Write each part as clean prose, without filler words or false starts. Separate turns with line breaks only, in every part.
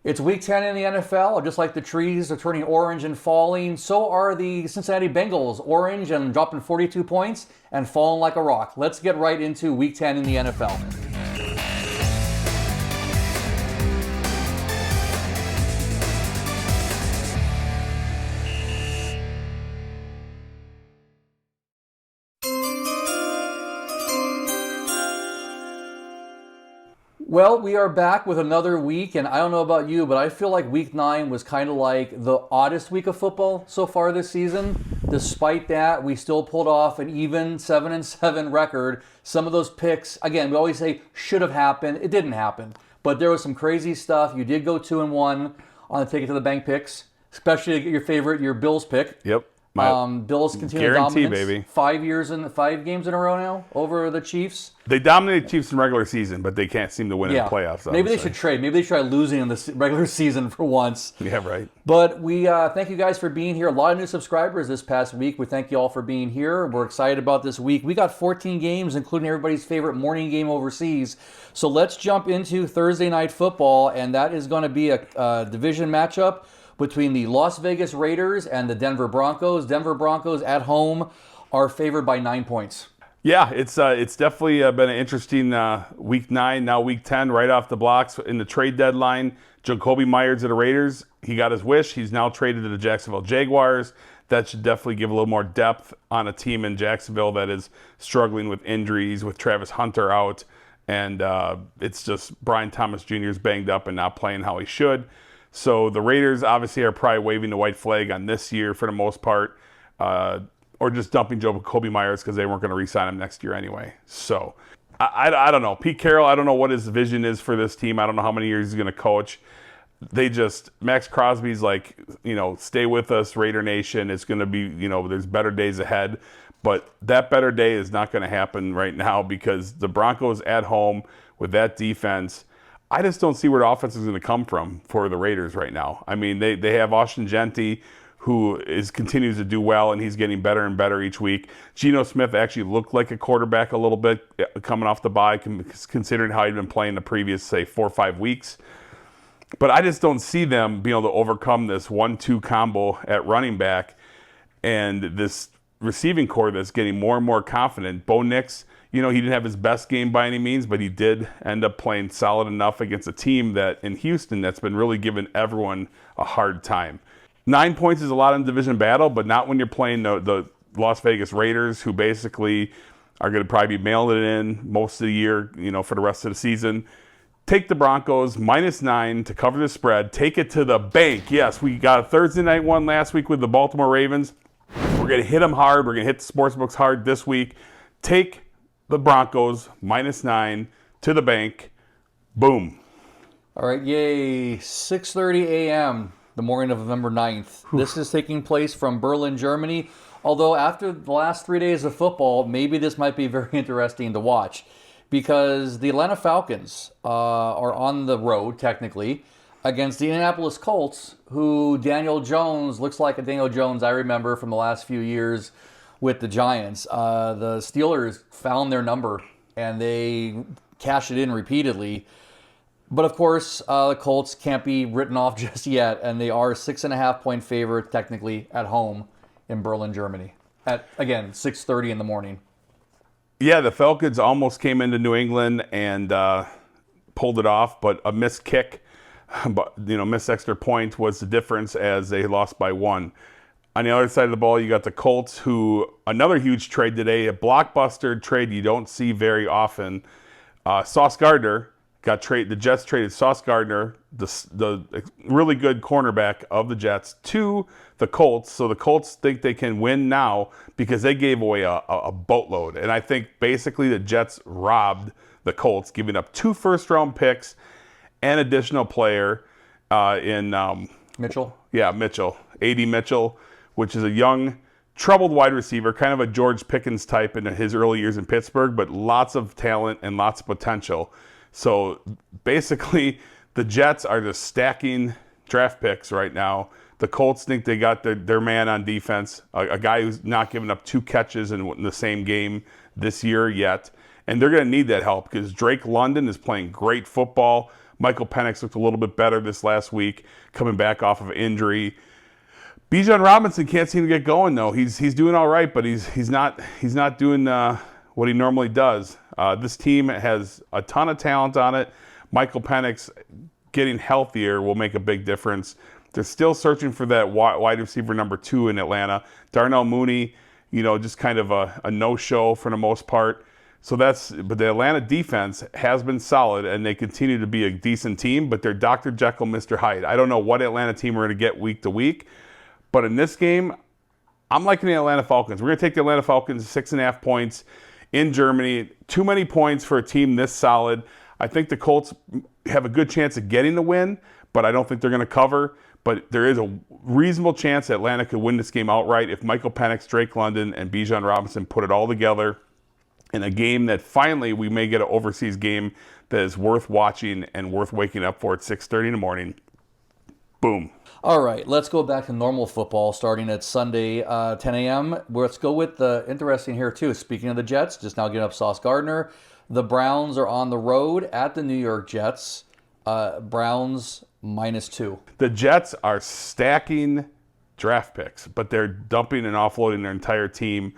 It's week 10 in the NFL. Just like the trees are turning orange and falling, so are the Cincinnati Bengals, orange and dropping 42 points and falling like a rock. Let's get right into week 10 in the NFL. Well, we are back with another week, and I don't know about you, but I feel like week 9 was kind of like the oddest week of football so far this season. Despite that, we still pulled off an even 7-7 record. Some of those picks, again, we always say should have happened. It didn't happen, but there was some crazy stuff. You did go 2-1 on the ticket to the bank picks, especially your favorite, your Bills pick.
Yep.
Bills continue
guarantee,
dominance.
baby.
5 games in a row now over the Chiefs.
They dominated Chiefs in regular season, but they can't seem to win in the playoffs.
Maybe they should trade. Maybe they try losing in the regular season for once.
Yeah, right.
But we thank you guys for being here. A lot of new subscribers this past week. We thank you all for being here. We're excited about this week. We got 14 games, including everybody's favorite morning game overseas. So let's jump into Thursday Night Football, and that is going to be a division matchup between the Las Vegas Raiders and the Denver Broncos. Denver Broncos at home are favored by 9 points.
Yeah, it's definitely been an interesting week 9, now week 10, right off the blocks in the trade deadline. Jacoby Myers of the Raiders, he got his wish. He's now traded to the Jacksonville Jaguars. That should definitely give a little more depth on a team in Jacksonville that is struggling with injuries, with Travis Hunter out. And it's just Brian Thomas Jr. is banged up and not playing how he should. So the Raiders obviously are probably waving the white flag on this year for the most part, or just dumping Jacoby Myers because they weren't going to re-sign him next year anyway. So I don't know. Pete Carroll, I don't know what his vision is for this team. I don't know how many years he's going to coach. Max Crosby's like, stay with us, Raider Nation. It's going to be, there's better days ahead. But that better day is not going to happen right now because the Broncos at home with that defense, I just don't see where the offense is going to come from for the Raiders right now. I mean, they have Austin Gentry, who continues to do well, and he's getting better and better each week. Geno Smith actually looked like a quarterback a little bit coming off the bye, considering how he'd been playing the previous, say, 4 or 5 weeks. But I just don't see them being able to overcome this 1-2 combo at running back and this receiving core that's getting more and more confident. Bo Nix, he didn't have his best game by any means, but he did end up playing solid enough against a team that in Houston that's been really giving everyone a hard time. 9 points is a lot in the division battle, but not when you're playing the Las Vegas Raiders, who basically are going to probably be mailing it in most of the year, for the rest of the season. Take the Broncos, -9 to cover the spread. Take it to the bank. Yes, we got a Thursday night one last week with the Baltimore Ravens. We're going to hit them hard. We're going to hit the sportsbooks hard this week. Take the Broncos, -9 to the bank. Boom.
All right, yay. 6:30 a.m., the morning of November 9th. This is taking place from Berlin, Germany. Although after the last 3 days of football, maybe this might be very interesting to watch because the Atlanta Falcons are on the road, technically, against the Indianapolis Colts, who Daniel Jones looks like a Daniel Jones I remember from the last few years with the Giants. The Steelers found their number, and they cashed it in repeatedly. But, of course, the Colts can't be written off just yet, and they are 6.5-point favorite, technically, at home in Berlin, Germany, at, again, 6:30 in the morning.
Yeah, the Falcons almost came into New England and pulled it off, but a missed kick, missed extra point was the difference as they lost by 1. On the other side of the ball, you got the Colts, who, another huge trade today, a blockbuster trade you don't see very often. Sauce Gardner the Jets traded Sauce Gardner, the really good cornerback of the Jets, to the Colts. So the Colts think they can win now because they gave away a boatload. And I think basically the Jets robbed the Colts, giving up 2 first-round picks and additional player in
Mitchell?
Yeah, Mitchell. A.D. Mitchell, which is a young, troubled wide receiver, kind of a George Pickens type in his early years in Pittsburgh, but lots of talent and lots of potential. So basically, the Jets are just stacking draft picks right now. The Colts think they got their man on defense, a guy who's not given up 2 catches in the same game this year yet. And they're going to need that help because Drake London is playing great football. Michael Penix looked a little bit better this last week, coming back off of injury. Bijan Robinson can't seem to get going though. He's doing all right, but he's not doing what he normally does. This team has a ton of talent on it. Michael Penix getting healthier will make a big difference. They're still searching for that wide receiver number 2 in Atlanta. Darnell Mooney, just kind of a no-show for the most part. But the Atlanta defense has been solid, and they continue to be a decent team, but they're Dr. Jekyll, Mr. Hyde. I don't know what Atlanta team we're going to get week to week, but in this game, I'm liking the Atlanta Falcons. We're going to take the Atlanta Falcons 6.5 points in Germany. Too many points for a team this solid. I think the Colts have a good chance of getting the win, but I don't think they're going to cover. But there is a reasonable chance Atlanta could win this game outright if Michael Penix, Drake London, and Bijan Robinson put it all together in a game that finally we may get an overseas game that is worth watching and worth waking up for at 6:30 in the morning. Boom.
All right, let's go back to normal football starting at Sunday, 10 a.m. Let's go with the interesting here, too. Speaking of the Jets, just now getting up Sauce Gardner. The Browns are on the road at the New York Jets. Browns -2.
The Jets are stacking draft picks, but they're dumping and offloading their entire team.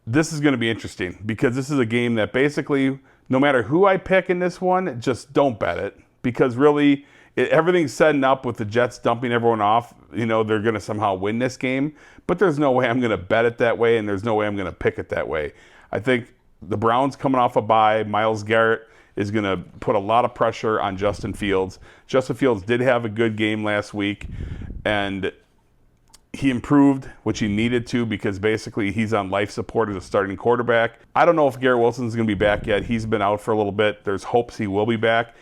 This is going to be interesting because this is a game that basically, no matter who I pick in this one, just don't bet it. Because really, everything's setting up with the Jets dumping everyone off. They're going to somehow win this game. But there's no way I'm going to bet it that way, and there's no way I'm going to pick it that way. I think the Browns coming off a bye, Myles Garrett is going to put a lot of pressure on Justin Fields. Justin Fields did have a good game last week, and he improved, which he needed to, because basically he's on life support as a starting quarterback. I don't know if Garrett Wilson's going to be back yet. He's been out for a little bit. There's hopes he will be back.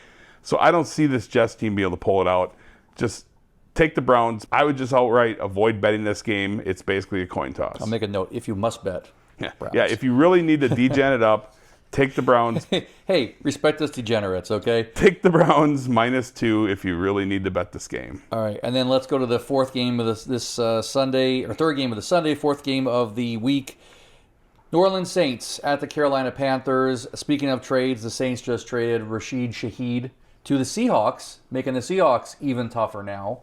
So I don't see this Jets team be able to pull it out. Just take the Browns. I would just outright avoid betting this game. It's basically a coin toss.
I'll make a note. If you must bet.
Yeah, if you really need to degen it up, take the Browns.
Hey, respect us degenerates, okay?
Take the Browns -2 if you really need to bet this game.
All right, and then let's go to the fourth game of this Sunday, or third game of the Sunday, fourth game of the week. New Orleans Saints at the Carolina Panthers. Speaking of trades, the Saints just traded Rashid Shaheed to the Seahawks, making the Seahawks even tougher now.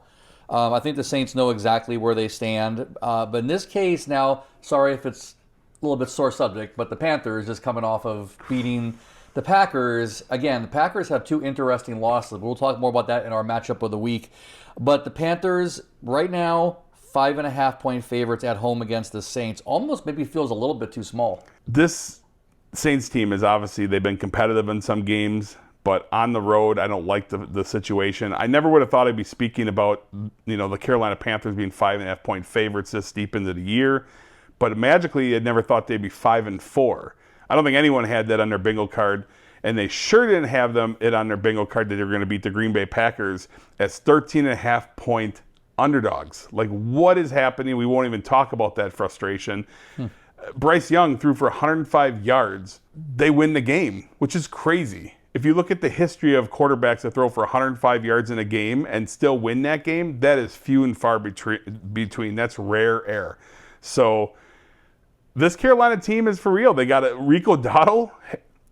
I think the Saints know exactly where they stand. But in this case now, sorry if it's a little bit sore subject, but the Panthers is coming off of beating the Packers. Again, the Packers have 2 interesting losses. We'll talk more about that in our matchup of the week. But the Panthers, right now, 5.5-point favorites at home against the Saints. Almost maybe feels a little bit too small.
This Saints team is obviously, they've been competitive in some games, but on the road, I don't like the situation. I never would have thought I'd be speaking about, the Carolina Panthers being 5.5-point favorites this deep into the year. But magically, I never thought they'd be 5-4. I don't think anyone had that on their bingo card, and they sure didn't have it on their bingo card that they were going to beat the Green Bay Packers as 13.5-point underdogs. Like, what is happening? We won't even talk about that frustration. Bryce Young threw for 105 yards. They win the game, which is crazy. If you look at the history of quarterbacks that throw for 105 yards in a game and still win that game, that is few and far between. That's rare air. So this Carolina team is for real. They got Rico Dowdle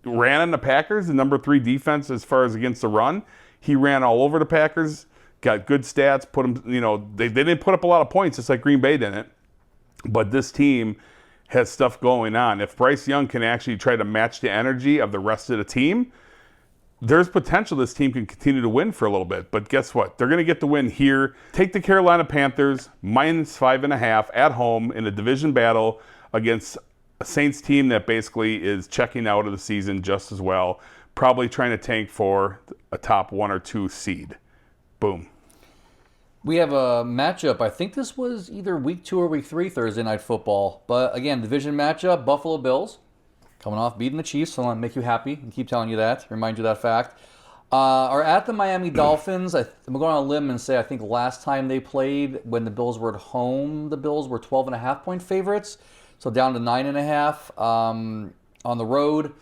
ran on the Packers, the number 3 defense as far as against the run. He ran all over the Packers, got good stats, put them, they didn't put up a lot of points just like Green Bay didn't. But this team has stuff going on. If Bryce Young can actually try to match the energy of the rest of the team, there's potential this team can continue to win for a little bit. But guess what? They're going to get the win here. Take the Carolina Panthers -5.5 at home in a division battle against a Saints team that basically is checking out of the season just as well. Probably trying to tank for a top 1 or 2 seed. Boom.
We have a matchup. I think this was either week 2 or week 3 Thursday Night Football. But again, division matchup, Buffalo Bills. Coming off beating the Chiefs, so I want to make you happy and keep telling you that, remind you of that fact. Are at the Miami Dolphins. I'm going on a limb and say I think last time they played, when the Bills were at home, the Bills were 12.5-point favorites, so down to 9.5 on the road.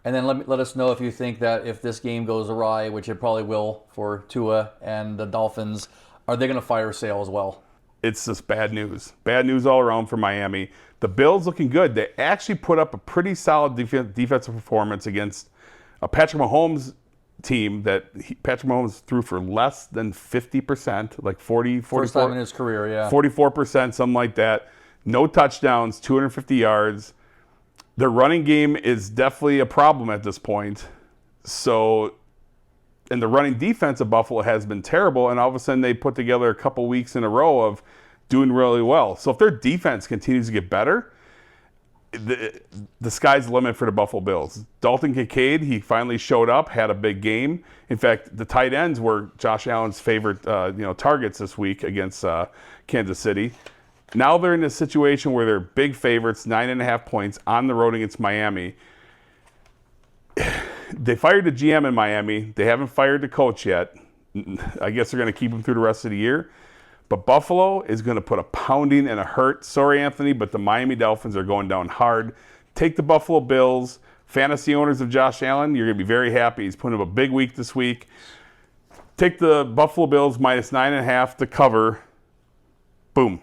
And then let us know if you think that if this game goes awry, which it probably will for Tua and the Dolphins, are they going to fire sale as well?
It's just bad news. Bad news all around for Miami. The Bills looking good. They actually put up a pretty solid defensive performance against Patrick Mahomes team that Patrick Mahomes threw for less than 50%, like 40, 44.
First time in his career, yeah.
44%, something like that. No touchdowns, 250 yards. Their running game is definitely a problem at this point. So, and the running defense of Buffalo has been terrible, and all of a sudden they put together a couple weeks in a row of doing really well. So if their defense continues to get better, the sky's the limit for the Buffalo Bills. Dalton Kincaid, he finally showed up, had a big game. In fact, the tight ends were Josh Allen's favorite targets this week against Kansas City. Now they're in a situation where they're big favorites, 9.5 points on the road against Miami. They fired the GM in Miami. They haven't fired the coach yet. I guess they're going to keep him through the rest of the year. But Buffalo is going to put a pounding and a hurt. Sorry, Anthony, but the Miami Dolphins are going down hard. Take the Buffalo Bills. Fantasy owners of Josh Allen, you're going to be very happy. He's putting up a big week this week. Take the Buffalo Bills minus 9.5 to cover. Boom.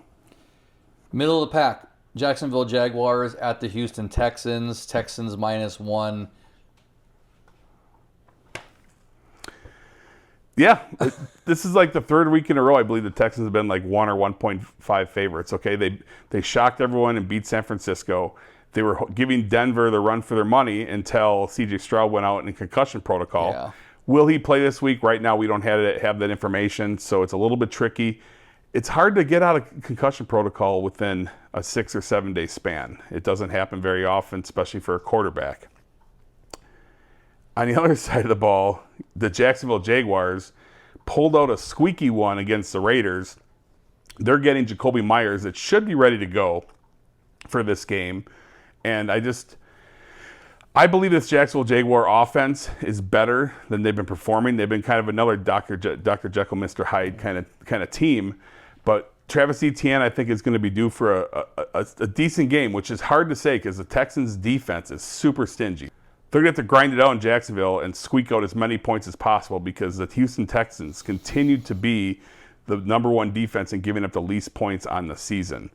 Middle of the pack, Jacksonville Jaguars at the Houston Texans. Texans -1.
Yeah, this is like the third week in a row. I believe the Texans have been like 1 or 1.5 favorites. Okay, they shocked everyone and beat San Francisco. They were giving Denver the run for their money until C.J. Stroud went out in concussion protocol.
Yeah.
Will he play this week? Right now, we don't have that information, so it's a little bit tricky. It's hard to get out of concussion protocol within a 6 or 7 day span. It doesn't happen very often, especially for a quarterback. On the other side of the ball, the Jacksonville Jaguars pulled out a squeaky one against the Raiders. They're getting Jacoby Myers that should be ready to go for this game. And I believe this Jacksonville Jaguar offense is better than they've been performing. They've been kind of another Dr. Jekyll, Mr. Hyde kind of team. But Travis Etienne, I think, is going to be due for a decent game, which is hard to say because the Texans' defense is super stingy. They're going to have to grind it out in Jacksonville and squeak out as many points as possible because the Houston Texans continue to be the number one defense in giving up the least points on the season.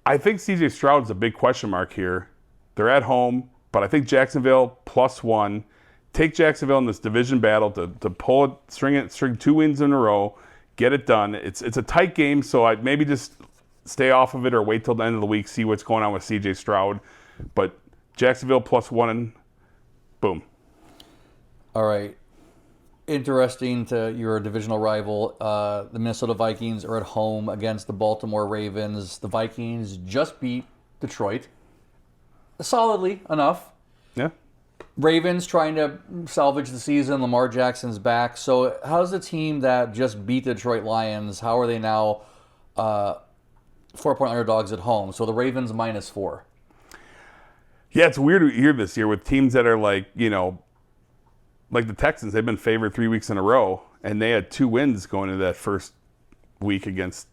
I think C.J. Stroud is a big question mark here. They're at home, but I think Jacksonville +1. Take Jacksonville in this division battle to pull it, string 2 wins in a row, get it done. It's a tight game, so I'd maybe just stay off of it or wait till the end of the week, see what's going on with C.J. Stroud. But Jacksonville +1, boom.
All right. Interesting to your divisional rival. The Minnesota Vikings are at home against the Baltimore Ravens. The Vikings just beat Detroit. Solidly enough.
Yeah.
Ravens trying to salvage the season. Lamar Jackson's back. So how's the team that just beat the Detroit Lions, how are they now 4-point underdogs at home? So the Ravens -4.
Yeah, it's weird to hear this year with teams that are like the Texans. They've been favored 3 weeks in a row, and they had 2 wins going into that first week against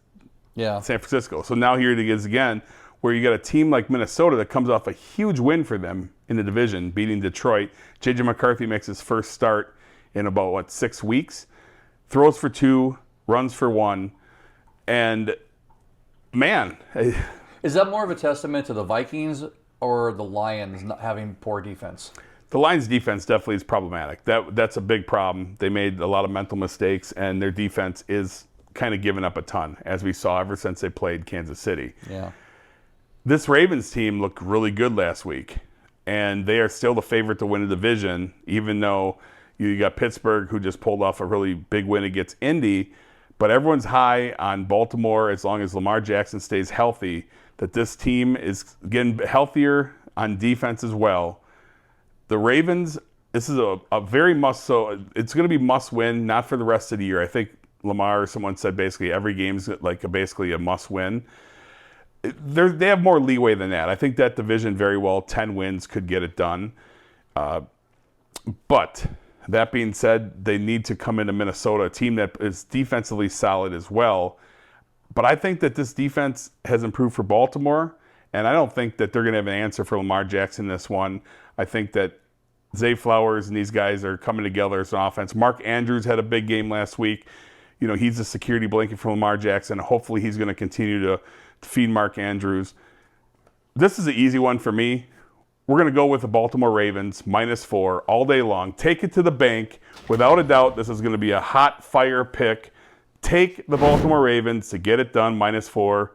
San Francisco. So now here it is again, where you got a team like Minnesota that comes off a huge win for them in the division, beating Detroit. J.J. McCarthy makes his first start in about, 6 weeks. Throws for 2, runs for 1. And, man.
Is that more of a testament to the Vikings or the Lions not having poor defense?
The Lions' defense definitely is problematic. That's a big problem. They made a lot of mental mistakes, and their defense is kind of giving up a ton, as we saw ever since they played Kansas City.
Yeah.
This Ravens team looked really good last week, and they are still the favorite to win the division, even though you got Pittsburgh, who just pulled off a really big win against Indy. But everyone's high on Baltimore as long as Lamar Jackson stays healthy, that this team is getting healthier on defense as well. The Ravens, this is a very it's going to be must win, not for the rest of the year. I think Lamar, someone said basically every game's basically a must win. They have more leeway than that. I think that division very well, 10 wins could get it done. But that being said, they need to come into Minnesota, a team that is defensively solid as well. But I think that this defense has improved for Baltimore, and I don't think that they're going to have an answer for Lamar Jackson in this one. I think that Zay Flowers and these guys are coming together as an offense. Mark Andrews had a big game last week. He's a security blanket for Lamar Jackson. Hopefully he's going to continue to feed Mark Andrews. This is an easy one for me. We're going to go with the Baltimore Ravens, -4, all day long. Take it to the bank. Without a doubt, this is going to be a hot fire pick. Take the Baltimore Ravens to get it done, -4.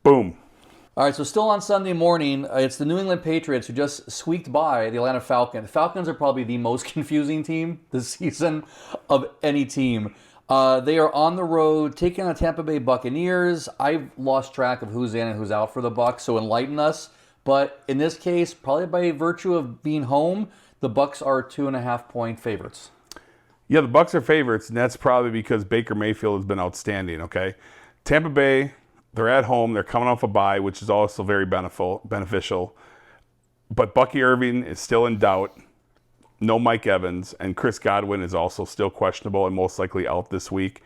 Boom.
All right, so still on Sunday morning, it's the New England Patriots who just squeaked by the Atlanta Falcons. The Falcons are probably the most confusing team this season of any team. They are on the road taking on the Tampa Bay Buccaneers. I've lost track of who's in and who's out for the Bucs, so enlighten us. But in this case, probably by virtue of being home, the Bucs are 2.5-point favorites.
Yeah, the Bucs are favorites, and that's probably because Baker Mayfield has been outstanding, okay? Tampa Bay, they're at home. They're coming off a bye, which is also very beneficial. But Bucky Irving is still in doubt. No Mike Evans, and Chris Godwin is also still questionable and most likely out this week.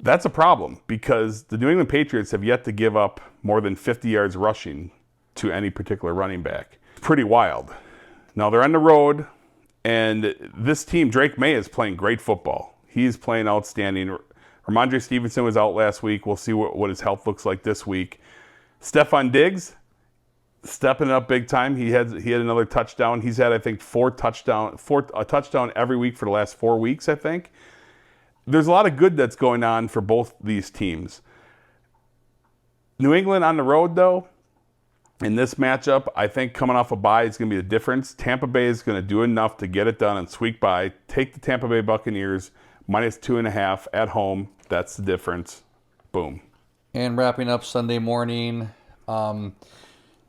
That's a problem because the New England Patriots have yet to give up more than 50 yards rushing to any particular running back. Pretty wild. Now they're on the road, and this team, Drake May, is playing great football. He's playing outstanding. Ramondre Stevenson was out last week. We'll see what his health looks like this week. Stephon Diggs, stepping up big time. He had another touchdown. He's had, I think, a touchdown every week for the last 4 weeks, I think. There's a lot of good that's going on for both these teams. New England on the road, though, in this matchup, I think coming off a bye is going to be the difference. Tampa Bay is going to do enough to get it done and squeak by. Take the Tampa Bay Buccaneers, -2.5 at home. That's the difference. Boom.
And wrapping up Sunday morning, New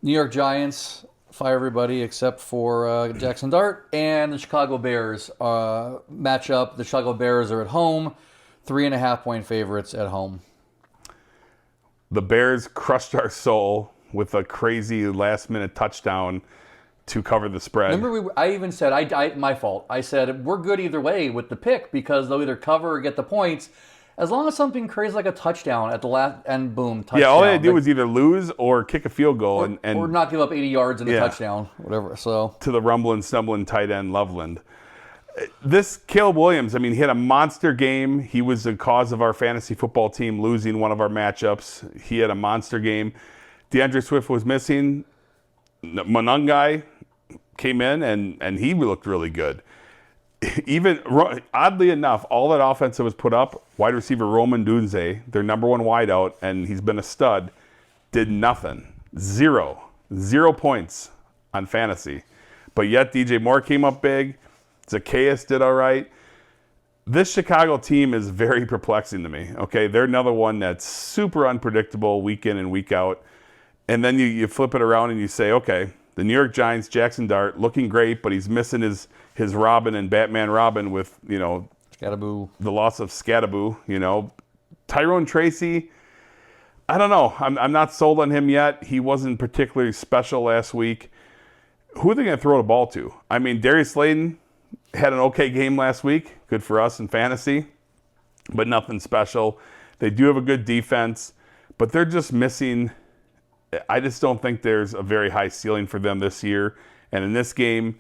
York Giants fire everybody except for Jackson Dart, and the Chicago Bears match up. The Chicago Bears are at home, 3.5-point favorites at home.
The Bears crushed our soul with a crazy last-minute touchdown to cover the spread.
Remember, I even said, my fault. I said, we're good either way with the pick because they'll either cover or get the points. As long as something crazy like a touchdown at the last, and boom, touchdown.
Yeah, all they had to do was either lose or kick a field goal.
Or not give up 80 yards in a touchdown, whatever. So
to the rumbling, stumbling tight end, Loveland. This Caleb Williams, I mean, he had a monster game. He was the cause of our fantasy football team losing one of our matchups. He had a monster game. DeAndre Swift was missing. Monungai came in, and he looked really good. Even, oddly enough, all that offense that was put up, wide receiver Roman Dunze, their number one wideout, and he's been a stud, did nothing. Zero points on fantasy. But yet DJ Moore came up big. Zacchaeus did all right. This Chicago team is very perplexing to me. Okay, they're another one that's super unpredictable week in and week out. And then you flip it around and you say, okay, the New York Giants, Jackson Dart, looking great, but he's missing his Robin and Batman Robin with,
Scattaboo.
The loss of Scattaboo, Tyrone Tracy, I don't know. I'm not sold on him yet. He wasn't particularly special last week. Who are they going to throw the ball to? I mean, Darius Slayton had an okay game last week. Good for us in fantasy, but nothing special. They do have a good defense, but they're just missing. I just don't think there's a very high ceiling for them this year. And in this game,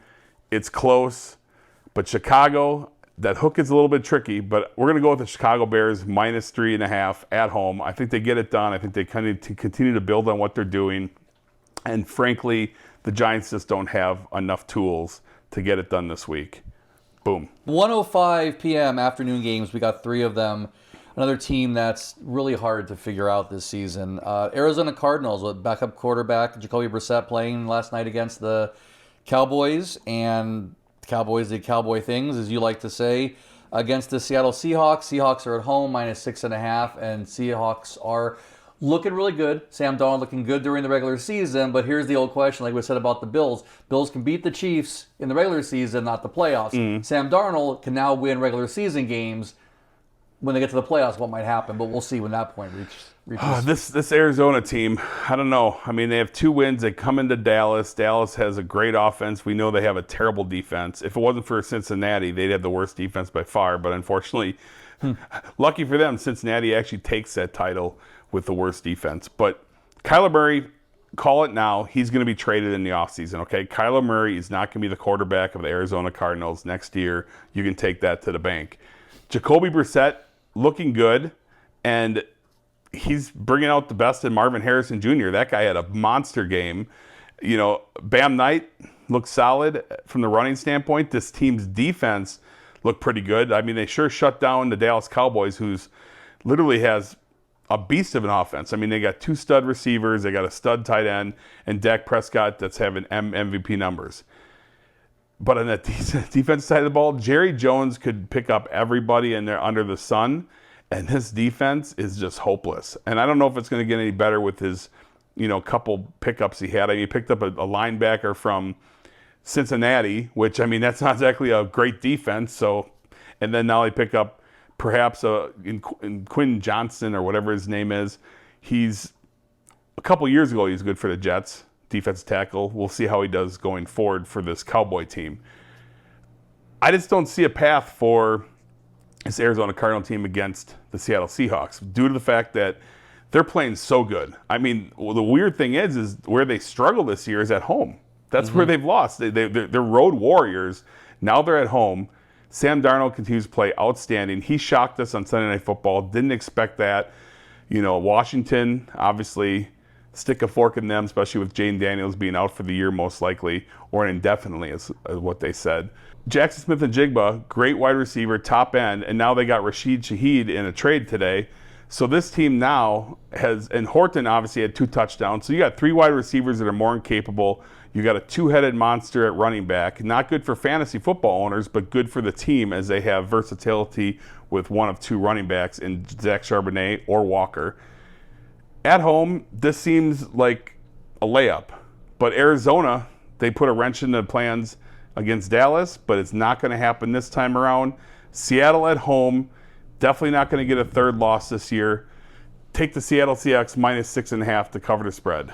it's close. But Chicago, that hook is a little bit tricky, but we're going to go with the Chicago Bears -3.5 at home. I think they get it done. I think they continue to build on what they're doing. And frankly, the Giants just don't have enough tools to get it done this week. Boom.
1:05 p.m. afternoon games. We got 3 of them. Another team that's really hard to figure out this season. Arizona Cardinals with backup quarterback Jacoby Brissett playing last night against the Cowboys. And the Cowboys did cowboy things, as you like to say, against the Seattle Seahawks. Seahawks are at home, -6.5, and Seahawks are looking really good. Sam Darnold looking good during the regular season, but here's the old question, like we said about the Bills. Bills can beat the Chiefs in the regular season, not the playoffs. Sam Darnold can now win regular season games. When they get to the playoffs, what might happen, but we'll see when that point reaches.
This Arizona team, I don't know. I mean, they have 2 wins. They come into Dallas. Dallas has a great offense. We know they have a terrible defense. If it wasn't for Cincinnati, they'd have the worst defense by far. But unfortunately, lucky for them, Cincinnati actually takes that title with the worst defense. But Kyler Murray, call it now. He's going to be traded in the offseason, okay? Kyler Murray is not going to be the quarterback of the Arizona Cardinals next year. You can take that to the bank. Jacoby Brissett, looking good, and he's bringing out the best in Marvin Harrison Jr. That guy had a monster game. Bam Knight looks solid from the running standpoint. This team's defense looked pretty good. I mean, they sure shut down the Dallas Cowboys, who's literally has a beast of an offense. I mean, they got 2 stud receivers, they got a stud tight end, and Dak Prescott that's having MVP numbers. But on that defense side of the ball, Jerry Jones could pick up everybody in there under the sun, and this defense is just hopeless. And I don't know if it's going to get any better with his, couple pickups he had. I mean, he picked up a linebacker from Cincinnati, which, I mean, that's not exactly a great defense. So, and then now they pick up perhaps in Quinn Johnson or whatever his name is. He's a couple years ago, he was good for the Jets, defensive tackle. We'll see how he does going forward for this Cowboy team. I just don't see a path for this Arizona Cardinal team against the Seattle Seahawks due to the fact that they're playing so good. I mean, the weird thing is where they struggle this year is at home. That's where they've lost. They're road warriors. Now they're at home. Sam Darnold continues to play outstanding. He shocked us on Sunday Night Football. Didn't expect that. Washington, obviously, stick a fork in them, especially with Jane Daniels being out for the year most likely, or indefinitely is what they said. Jackson Smith and Jigba, great wide receiver, top end, and now they got Rashid Shaheed in a trade today. So this team now has, and Horton obviously had 2 touchdowns. So you got 3 wide receivers that are more than capable. You got a 2-headed monster at running back. Not good for fantasy football owners, but good for the team as they have versatility with one of 2 running backs in Zach Charbonnet or Walker. At home, this seems like a layup. But Arizona, they put a wrench in the plans against Dallas, but it's not going to happen this time around. Seattle at home, definitely not going to get a 3rd loss this year. Take the Seattle Seahawks -6.5 to cover the spread.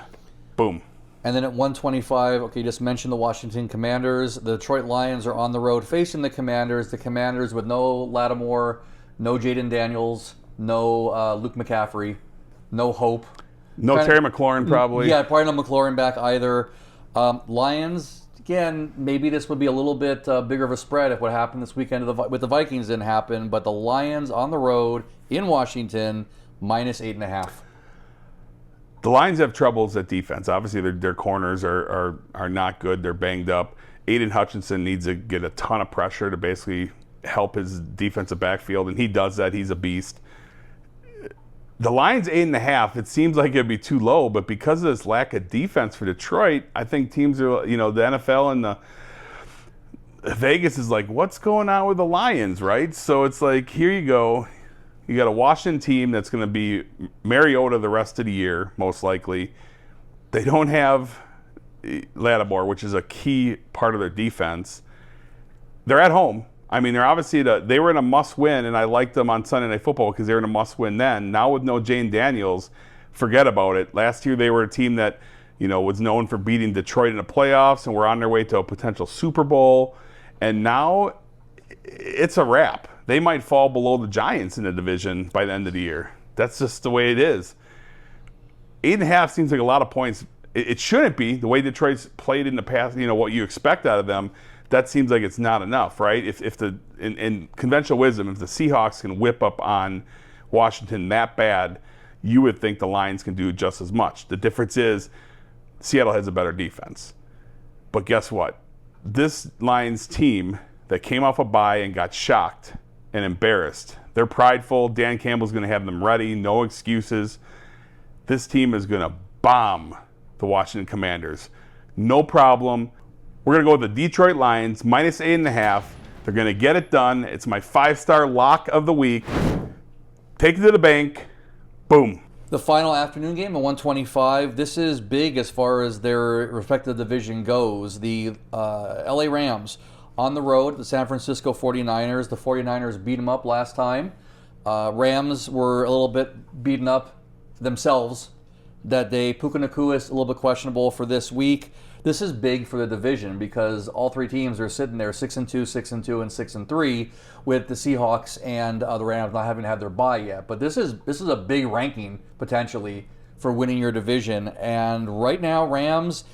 Boom.
And then at 125, okay, you just mentioned the Washington Commanders. The Detroit Lions are on the road facing the Commanders. The Commanders with no Lattimore, no Jaden Daniels, no Luke McCaffrey, no Hope.
No Terry McLaurin, probably.
Yeah, probably no McLaurin back either. Lions, again, maybe this would be a little bit bigger of a spread if what happened this weekend with the Vikings didn't happen. But the Lions on the road in Washington, -8.5.
The Lions have troubles at defense. Obviously, their corners are not good. They're banged up. Aiden Hutchinson needs to get a ton of pressure to basically help his defensive backfield, and he does that. He's a beast. The Lions 8.5, it seems like it'd be too low, but because of this lack of defense for Detroit, I think teams are, the NFL and the Vegas is like, what's going on with the Lions, right? So it's like, here you go. You got a Washington team that's going to be Mariota the rest of the year, most likely. They don't have Lattimore, which is a key part of their defense. They're at home. I mean, they're obviously they were in a must-win, and I liked them on Sunday Night Football because they were in a must-win then. Now with no Jane Daniels, forget about it. Last year they were a team that, was known for beating Detroit in the playoffs and were on their way to a potential Super Bowl. And now it's a wrap. They might fall below the Giants in the division by the end of the year. That's just the way it is. 8.5 seems like a lot of points. It shouldn't be. The way Detroit's played in the past, what you expect out of them, that seems like it's not enough, right? In conventional wisdom, if the Seahawks can whip up on Washington that bad, you would think the Lions can do just as much. The difference is Seattle has a better defense. But guess what? This Lions team that came off a bye and got shocked and embarrassed, they're prideful. Dan Campbell's going to have them ready, no excuses. This team is going to bomb the Washington Commanders. No problem. We're going to go with the Detroit Lions, -8.5. They're going to get it done. It's my 5-star lock of the week. Take it to the bank. Boom.
The final afternoon game at 125. This is big as far as their respective division goes. The LA Rams on the road, the San Francisco 49ers. The 49ers beat them up last time. Rams were a little bit beaten up themselves that day. Puka Nacua is a little bit questionable for this week. This is big for the division because all 3 teams are sitting there 6-2, 6-2, and 6-3, with the Seahawks and the Rams not having had their bye yet. But this is a big ranking potentially for winning your division. And right now, Rams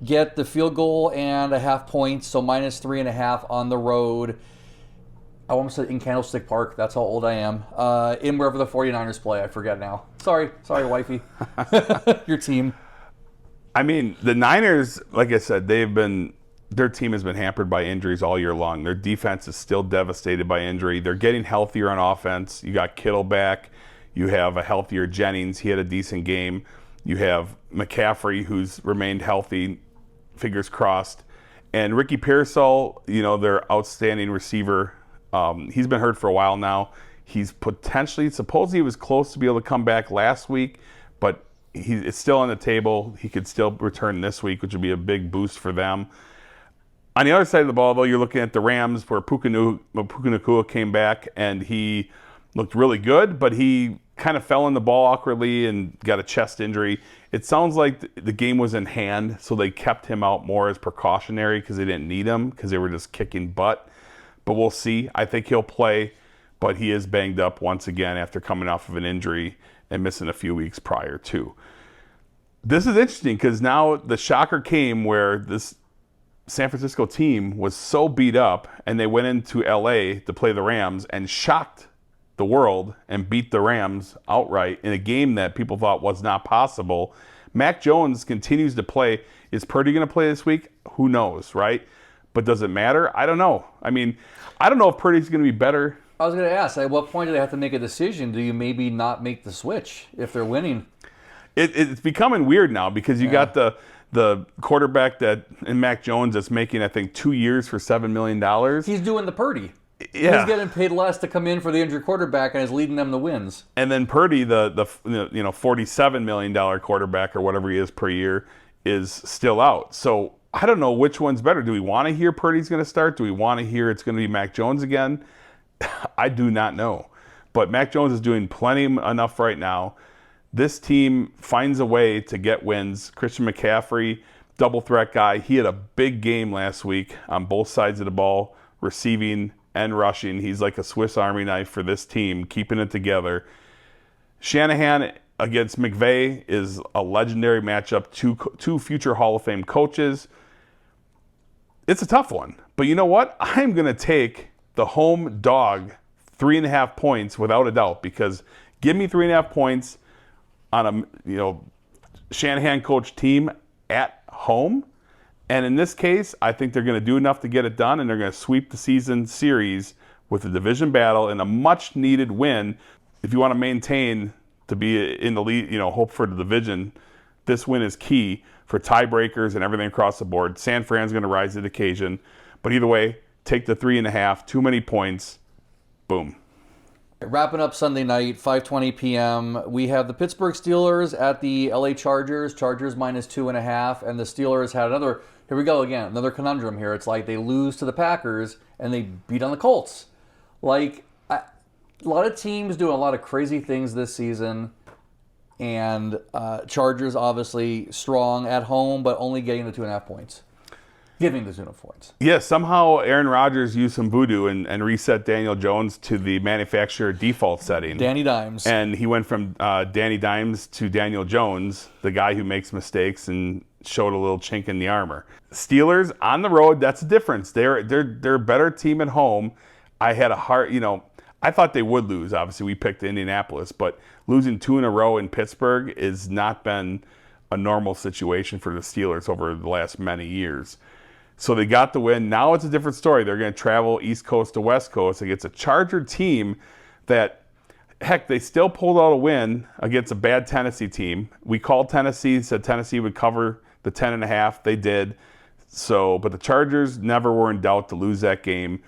get the field goal and a half point, so -3.5 on the road. I almost said in Candlestick Park. That's how old I am. In wherever the 49ers play. I forget now. Sorry, wifey. Your team.
I mean, the Niners, like I said, their team has been hampered by injuries all year long. Their defense is still devastated by injury. They're getting healthier on offense. You got Kittle back. You have a healthier Jennings. He had a decent game. You have McCaffrey, who's remained healthy, fingers crossed. And Ricky Pearsall, their outstanding receiver, he's been hurt for a while now. He's supposedly he was close to be able to come back last week, but it's still on the table. He could still return this week, which would be a big boost for them. On the other side of the ball, though, you're looking at the Rams, where Puka Nacua came back, and he looked really good, but he kind of fell in the ball awkwardly and got a chest injury. It sounds like the game was in hand, so they kept him out more as precautionary because they didn't need him because they were just kicking butt. But we'll see. I think he'll play, but he is banged up once again after coming off of an injury and missing a few weeks prior too. This is interesting because now the shocker came where this San Francisco team was so beat up, and they went into LA to play the Rams and shocked the world and beat the Rams outright in a game that people thought was not possible. Mac Jones continues to play. Is Purdy going to play this week? Who knows, right? But does it matter? I don't know. I mean, I don't know if Purdy's going to be better.
I was going to ask, at what point do they have to make a decision? Do you maybe not make the switch if they're winning?
It's becoming weird now because you got the quarterback in Mac Jones that's making, I think, 2 years for $7 million.
He's doing the Purdy.
Yeah.
He's getting paid less to come in for the injured quarterback and is leading them to wins.
And then Purdy, the $47 million quarterback or whatever he is per year, is still out. So I don't know which one's better. Do we want to hear Purdy's going to start? Do we want to hear it's going to be Mac Jones again? I do not know. But Mac Jones is doing plenty enough right now. This team finds a way to get wins. Christian McCaffrey, double threat guy. He had a big game last week on both sides of the ball, receiving and rushing. He's like a Swiss Army knife for this team, keeping it together. Shanahan against McVay is a legendary matchup. Two future Hall of Fame coaches. It's a tough one. But you know what? I'm going to take the home dog 3.5 points without a doubt, because give me 3.5 points on a Shanahan coach team at home. And in this case, I think they're going to do enough to get it done, and they're going to sweep the season series with a division battle and a much-needed win. If you want to maintain to be in the lead, hope for the division, this win is key for tiebreakers and everything across the board. San Fran's going to rise to the occasion. But either way, take the 3.5, too many points, boom.
Wrapping up Sunday night, 5:20 p.m. We have the Pittsburgh Steelers at the LA Chargers. Chargers -2.5, and the Steelers had another. Here we go again, another conundrum here. It's like they lose to the Packers and they beat on the Colts. Like a lot of teams doing a lot of crazy things this season, and Chargers obviously strong at home, but only getting the 2.5 points. Giving the 2.5 points.
Yeah, somehow Aaron Rodgers used some voodoo and reset Daniel Jones to the manufacturer default setting.
Danny Dimes.
And he went from Danny Dimes to Daniel Jones, the guy who makes mistakes and showed a little chink in the armor. Steelers on the road, that's a difference. They're a better team at home. I had a hard, I thought they would lose. Obviously, we picked Indianapolis, but losing 2 in a row in Pittsburgh has not been a normal situation for the Steelers over the last many years. So they got the win. Now it's a different story. They're going to travel East Coast to West Coast against a Charger team that, heck, they still pulled out a win against a bad Tennessee team. We called Tennessee, said Tennessee would cover the 10.5. They did. But the Chargers never were in doubt to lose that game.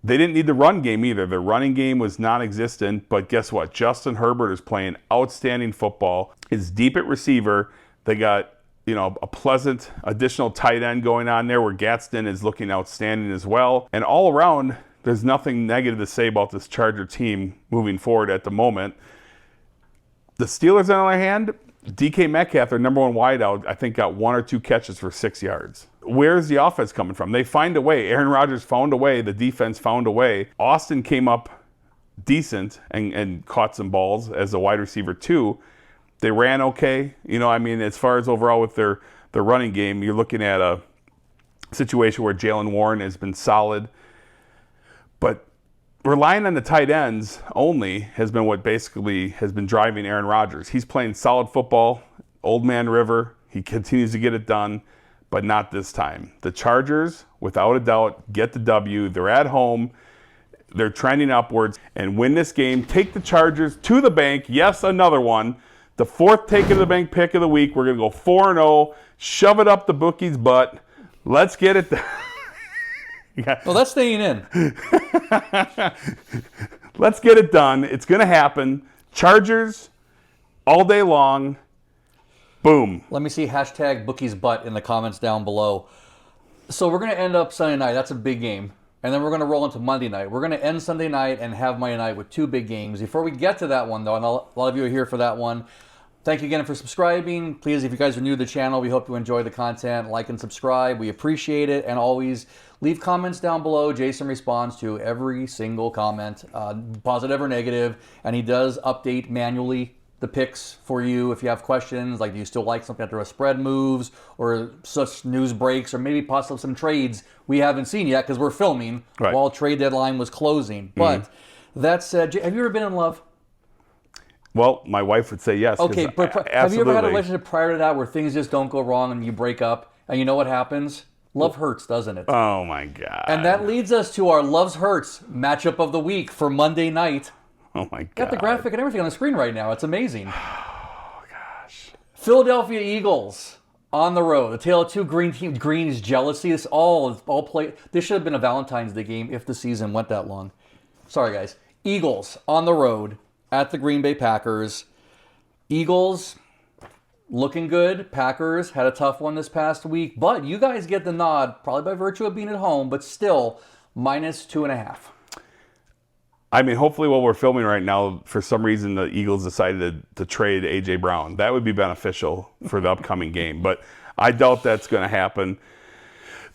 They didn't need the run game either. Their running game was non-existent. But guess what? Justin Herbert is playing outstanding football. He's deep at receiver. They got a pleasant additional tight end going on there where Gadsden is looking outstanding as well. And all around, there's nothing negative to say about this Charger team moving forward at the moment. The Steelers, on the other hand, DK Metcalf, their number one wideout, I think got 1 or 2 catches for 6 yards. Where's the offense coming from? They find a way. Aaron Rodgers found a way. The defense found a way. Austin came up decent and caught some balls as a wide receiver too. They ran okay. As far as overall with their running game, you're looking at a situation where Jalen Warren has been solid. But relying on the tight ends only has been what basically has been driving Aaron Rodgers. He's playing solid football. Old Man River, He continues to get it done, but not this time. The Chargers, without a doubt, get the W. They're at home. They're trending upwards and win this game. Take the Chargers to the bank. Yes, another one. The fourth take of the bank pick of the week. We're going to go 4-0. Shove it up the bookie's butt. Let's get it done.
Yeah. Well, that's staying in.
Let's get it done. It's going to happen. Chargers all day long. Boom.
Let me see hashtag bookie's butt in the comments down below. So we're going to end up Sunday night. That's a big game. And then we're going to roll into Monday night. We're going to end Sunday night and have Monday night with 2 big games. Before we get to that one, though, and a lot of you are here for that one, thank you again for subscribing. Please, if you guys are new to the channel, we hope you enjoy the content. Like and subscribe. We appreciate it. And always leave comments down below. Jason responds to every single comment, positive or negative. And he does update manually the picks for you if you have questions, like do you still like something after a spread moves or such news breaks or maybe possibly some trades we haven't seen yet because we're filming while trade deadline was closing. But that said, have you ever been in love?
Well, my wife would say yes.
Okay, but have you ever had a relationship prior to that where things just don't go wrong and you break up and you know what happens? Love hurts, doesn't it?
Oh my God.
And that leads us to our Loves Hurts matchup of the week for Monday night.
Oh my God.
Got the graphic and everything on the screen right now. It's amazing.
Oh gosh.
Philadelphia Eagles on the road. A tale of two greens jealousy. This all play. This should have been a Valentine's Day game if the season went that long. Sorry guys. Eagles on the road at the Green Bay Packers. Eagles looking good. Packers had a tough one this past week, but you guys get the nod probably by virtue of being at home, but still -2.5.
I mean, hopefully while we're filming right now, for some reason the Eagles decided to trade A.J. Brown. That would be beneficial for the upcoming game, but I doubt that's going to happen.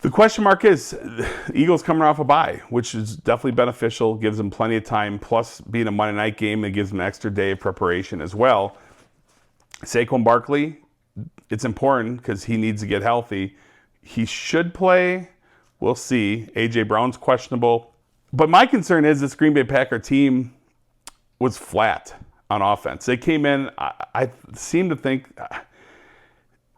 The question mark is the Eagles coming off a bye, which is definitely beneficial, gives them plenty of time, plus being a Monday night game, it gives them an extra day of preparation as well. Saquon Barkley, it's important because he needs to get healthy. He should play. We'll see. A.J. Brown's questionable. But my concern is this Green Bay Packer team was flat on offense. They came in, I seem to think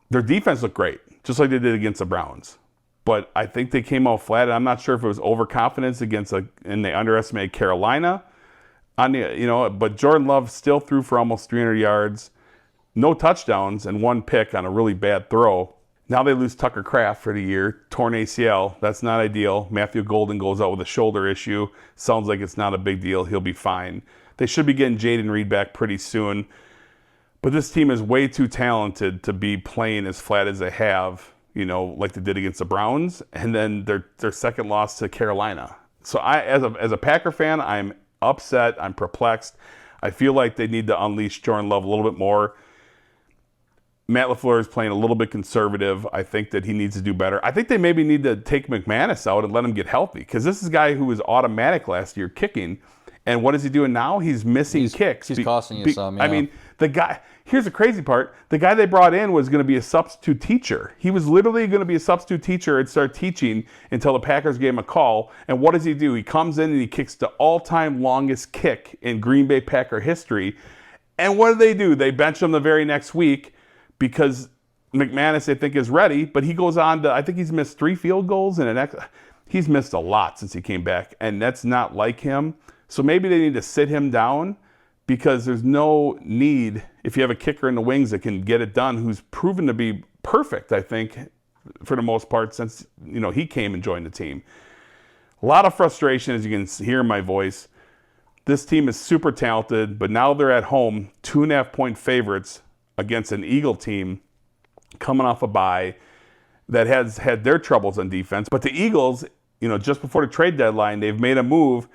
their defense looked great, just like they did against the Browns. But I think they came out flat, and I'm not sure if it was overconfidence and they underestimated Carolina. But Jordan Love still threw for almost 300 yards, no touchdowns, and 1 pick on a really bad throw. Now they lose Tucker Kraft for the year, torn ACL. That's not ideal. Matthew Golden goes out with a shoulder issue. Sounds like it's not a big deal. He'll be fine. They should be getting Jaden Reed back pretty soon. But this team is way too talented to be playing as flat as they have, like they did against the Browns. And then their second loss to Carolina. So as a Packer fan, I'm upset. I'm perplexed. I feel like they need to unleash Jordan Love a little bit more. Matt LaFleur is playing a little bit conservative. I think that he needs to do better. I think they maybe need to take McManus out and let him get healthy because this is a guy who was automatic last year kicking. And what is he doing now? He's missing kicks.
He's costing you some, yeah.
I mean, the guy, here's the crazy part. The guy they brought in was going to be a substitute teacher. He was literally going to be a substitute teacher and start teaching until the Packers gave him a call. And what does he do? He comes in and he kicks the all-time longest kick in Green Bay Packer history. And what do? They bench him the very next week because McManus, they think, is ready. But he goes on to, I think he's missed 3 field goals. He's missed a lot since he came back. And that's not like him. So maybe they need to sit him down because there's no need, if you have a kicker in the wings that can get it done, who's proven to be perfect, I think, for the most part, since he came and joined the team. A lot of frustration, as you can hear in my voice. This team is super talented, but now they're at home, 2.5-point favorites against an Eagle team coming off a bye that has had their troubles on defense. But the Eagles, just before the trade deadline, they've made a move,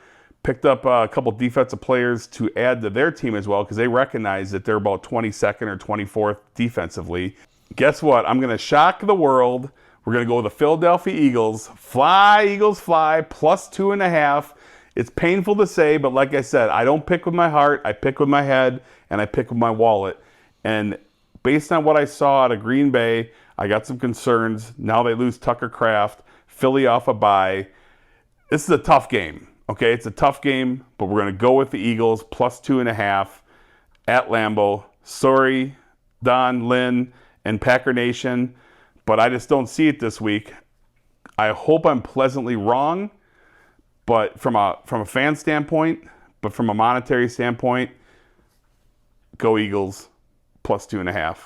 picked up a couple defensive players to add to their team as well because they recognize that they're about 22nd or 24th defensively. Guess what? I'm going to shock the world. We're going to go with the Philadelphia Eagles. Fly, Eagles, fly, +2.5. It's painful to say, but like I said, I don't pick with my heart. I pick with my head, and I pick with my wallet. And based on what I saw out of Green Bay, I got some concerns. Now they lose Tucker Kraft. Philly off a bye. This is a tough game. Okay, it's a tough game, but we're going to go with the Eagles +2.5 at Lambeau. Sorry, Don, Lynn, and Packer Nation, but I just don't see it this week. I hope I'm pleasantly wrong, but from a fan standpoint, but from a monetary standpoint, go Eagles plus 2.5.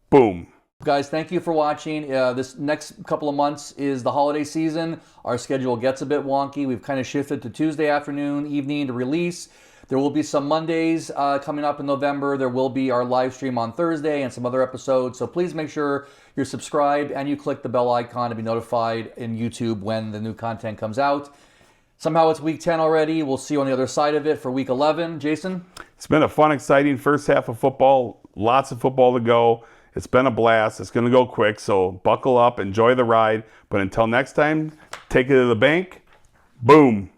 Boom.
Guys, thank you for watching. This next couple of months is the holiday season. Our schedule gets a bit wonky. We've kind of shifted to Tuesday afternoon, evening to release. There will be some Mondays coming up in November. There will be our live stream on Thursday and some other episodes. So please make sure you're subscribed and you click the bell icon to be notified in YouTube when the new content comes out. Somehow it's week 10 already. We'll see you on the other side of it for week 11. Jason?
It's been a fun, exciting first half of football. Lots of football to go. It's been a blast. It's going to go quick, so buckle up, enjoy the ride. But until next time, take it to the bank. Boom.